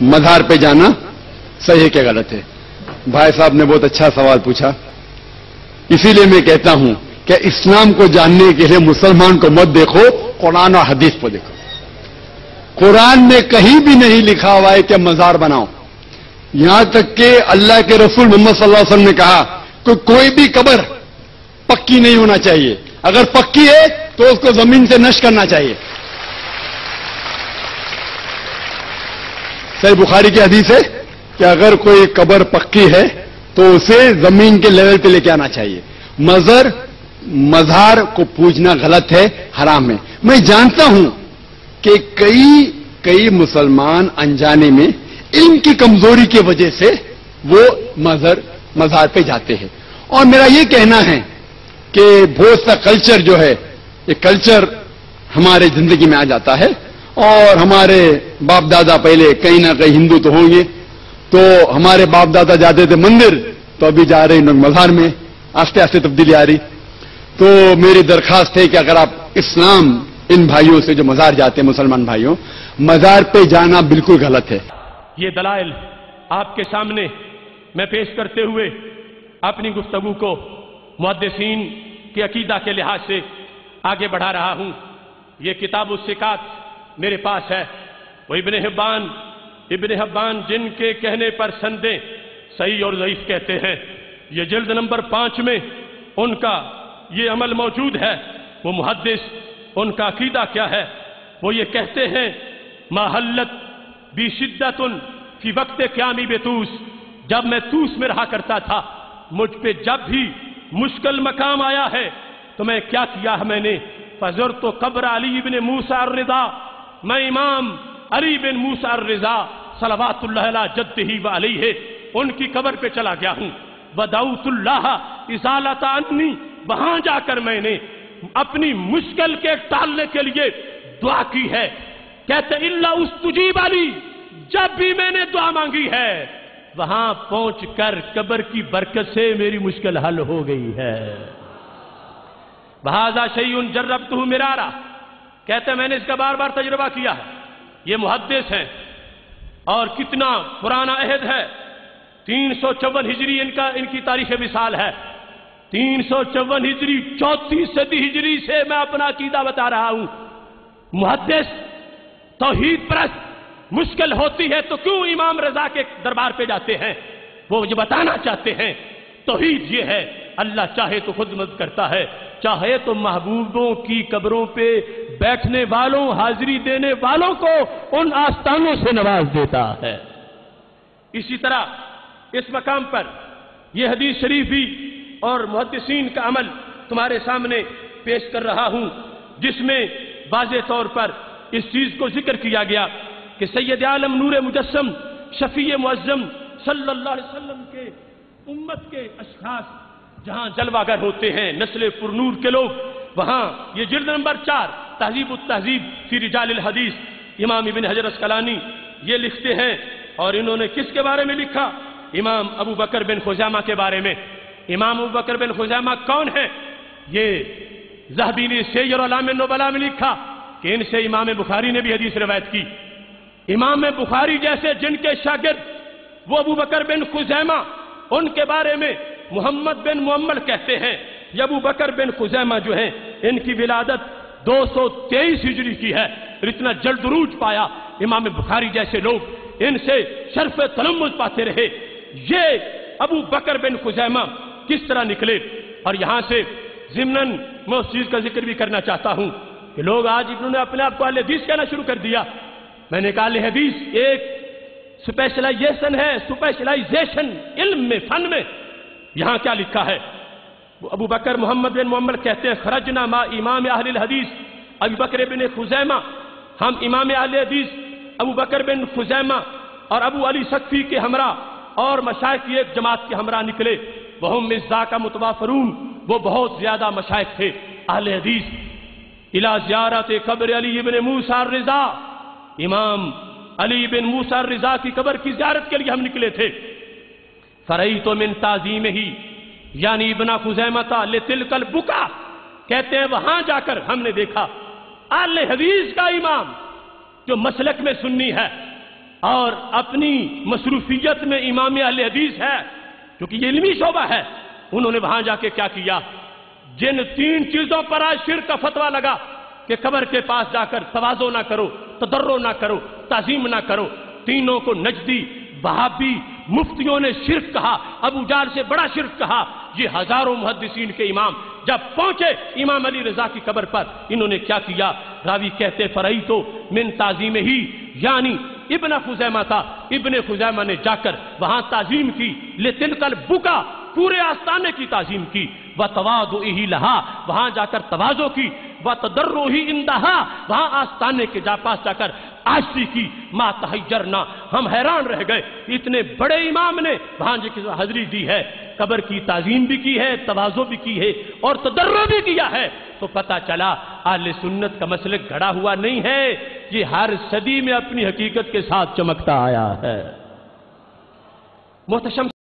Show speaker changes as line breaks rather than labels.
مزار پہ جانا صحیح ہے کہ غلط ہے؟ بھائی صاحب نے بہت اچھا سوال پوچھا. اسی لیے میں کہتا ہوں کہ اسلام کو جاننے کے لیے مسلمان کو مت دیکھو، قرآن اور حدیث کو دیکھو. قرآن میں کہیں بھی نہیں لکھا ہوا ہے کہ مزار بناؤ. یہاں تک کہ اللہ کے رسول محمد صلی اللہ علیہ وسلم نے کہا کہ کوئی بھی قبر پکی نہیں ہونا چاہیے، اگر پکی ہے تو اس کو زمین سے نشر کرنا چاہیے. صحیح بخاری کی حدیث ہے کہ اگر کوئی قبر پکی ہے تو اسے زمین کے لیول پہ لے کے آنا چاہیے. مزار کو پوجنا غلط ہے، حرام ہے. میں جانتا ہوں کہ کئی مسلمان انجانے میں علم کی کمزوری کی وجہ سے وہ مزار پہ جاتے ہیں. اور میرا یہ کہنا ہے کہ بہت سا کلچر جو ہے، یہ کلچر ہمارے زندگی میں آ جاتا ہے. اور ہمارے باپ دادا پہلے کہیں نہ کہیں ہندو تو ہوں گے، تو ہمارے باپ دادا جاتے تھے مندر، تو ابھی جا رہے ہیں مزار میں. آہستہ آہستہ تبدیلی آ رہی. تو میری درخواست ہے کہ اگر آپ اسلام ان بھائیوں سے جو مزار جاتے ہیں، مسلمان بھائیوں، مزار پہ جانا بالکل غلط ہے.
یہ دلائل آپ کے سامنے میں پیش کرتے ہوئے اپنی گفتگو کو محدثین کے عقیدہ کے لحاظ سے آگے بڑھا رہا ہوں. یہ کتاب الثقات میرے پاس ہے. وہ ابن حبان جن کے کہنے پر سندیں صحیح اور ضعیف کہتے ہیں، یہ جلد نمبر 5 میں ان کا یہ عمل موجود ہے. وہ محدث، ان کا عقیدہ کیا ہے؟ وہ یہ کہتے ہیں ما حلت بی شدت فی وقت قیامی بطوس، جب میں طوس میں رہا کرتا تھا، مجھ پہ جب بھی مشکل مقام آیا ہے تو میں کیا کیا ہے، میں نے فزرت قبر علی بن موسیٰ الرضا، میں امام علی بن موسیٰ الرضا صلوات اللہ علیہ جدہ و علیہ ان کی قبر پہ چلا گیا ہوں. ودعوت اللہ ازالۃ عنی، وہاں جا کر میں نے اپنی مشکل کے ٹالنے کے لیے دعا کی ہے. کہتے الا استجیب علی، جب بھی میں نے دعا مانگی ہے وہاں پہنچ کر قبر کی برکت سے میری مشکل حل ہو گئی ہے. بہذا شیء جربتہ مرارا، کہتے میں نے اس کا بار بار تجربہ کیا ہے. یہ محدث ہیں اور کتنا پرانا عہد ہے. 354 ہجری ان کی تاریخ مثال ہے. 354 ہجری 34 صدی ہجری سے میں اپنا عقیدہ بتا رہا ہوں. محدث توحید پرست، مشکل ہوتی ہے تو کیوں امام رضا کے دربار پہ جاتے ہیں؟ وہ یہ بتانا چاہتے ہیں توحید یہ ہے، اللہ چاہے تو خود مدد کرتا ہے، چاہے تو محبوبوں کی قبروں پہ بیٹھنے والوں، حاضری دینے والوں کو ان آستانوں سے نواز دیتا ہے. اسی طرح اس مقام پر یہ حدیث شریف بھی اور محدثین کا عمل تمہارے سامنے پیش کر رہا ہوں، جس میں واضح طور پر اس چیز کو ذکر کیا گیا کہ سید عالم نور مجسم شفیع معظم صلی اللہ علیہ وسلم کے امت کے اشخاص جہاں جلوہ گر ہوتے ہیں، نسل پرنور کے لوگ، وہاں یہ جلد نمبر 4 تہذیب التہذیب فی رجال الحدیث امام ابن حجر اسقلانی یہ لکھتے ہیں. اور انہوں نے کس کے بارے میں لکھا؟ امام ابو بکر بن خزیمہ کے بارے میں. امام ابو بکر بن خزیمہ کون ہیں؟ یہ ذہبی نے سیر اعلام النبلاء میں لکھا کہ ان سے امام بخاری نے بھی حدیث روایت کی. امام بخاری جیسے جن کے شاگرد وہ ابو بکر بن خزیمہ، ان کے بارے میں محمد بن معمر کہتے ہیں. یہ ابو بکر بن خزیمہ جو ہیں ان کی ولادت 223 ہجری کی ہے. اتنا جلد عروج پایا امام بخاری جیسے لوگ، ان سے شرف تلمذ پاتے رہے. یہ ابو بکر بن خزیمہ کس طرح نکلے؟ اور یہاں سے ضمناً میں اس چیز کا ذکر بھی کرنا چاہتا ہوں کہ لوگ آج انہوں نے اپنے آپ کو اہل حدیث کہنا شروع کر دیا. میں نے کہا اہل حدیث ایک اسپیشلائزیشن ہے، اسپیشلائزیشن علم میں، فن میں. یہاں کیا لکھا ہے؟ ابو بکر محمد بن معمر کہتے ہیں خرجنا ما امام اہل الحدیث ابو بکر بن خزیمہ، ہم امام اہل حدیث ابو بکر بن خزیمہ اور ابو علی سقفی کے ہمراہ اور مشائخ کی ایک جماعت کے ہمراہ نکلے. وہم مزدا کا متوافرون، وہ بہت زیادہ مشائخ تھے اہل حدیث. الى زیارت قبر علی بن موسیٰ الرضا، امام علی بن موسیٰ الرضا کی قبر کی زیارت کے لیے ہم نکلے تھے. فرعیت من تعظیمہ، یعنی ابن خزیمہ لتلک البکا، کہتے ہیں وہاں جا کر ہم نے دیکھا اہل حدیث کا امام جو مسلک میں سنی ہے، اور اپنی مصروفیت میں امام اہل حدیث ہے کیونکہ یہ علمی شعبہ ہے، انہوں نے وہاں جا کے کیا کیا، جن 3 چیزوں پر آج شرک کا فتویٰ لگا کہ قبر کے پاس جا کر تواضع نہ کرو، تضرع نہ کرو، تعظیم نہ کرو، تینوں کو نجدی، وہابی مفتیوں نے شرک کہا، ابو جہل سے بڑا شرک کہا۔ یہ ہزاروں محدثین کے امام جب پہنچے امام علی رضا کی قبر پر، انہوں نے کیا کیا، راوی کہتے فرعی تو من تعظیم ہی، یعنی ابن خزیمہ تھا، ابن خزیمہ نے جا کر وہاں تعظیم کی، لتلک البکا، پورے آستانے کی تعظیم کی، وتواضعہ لہا، وہاں جا کر تواضع کی، وتضرعہ عندہا، وہاں آستانے کے پاس جا کر عاجزی کی، ما تحیرنا، ہم حیران رہ گئے، اتنے بڑے امام نے وہاں جا کے حاضری دی ہے، قبر کی تعظیم بھی کی ہے، تواضع بھی کی ہے اور تضرع بھی کیا ہے، تو پتہ چلا اہل سنت کا مسلک گھڑا ہوا نہیں ہے، یہ ہر صدی میں اپنی حقیقت کے ساتھ چمکتا آیا ہے۔ محتشم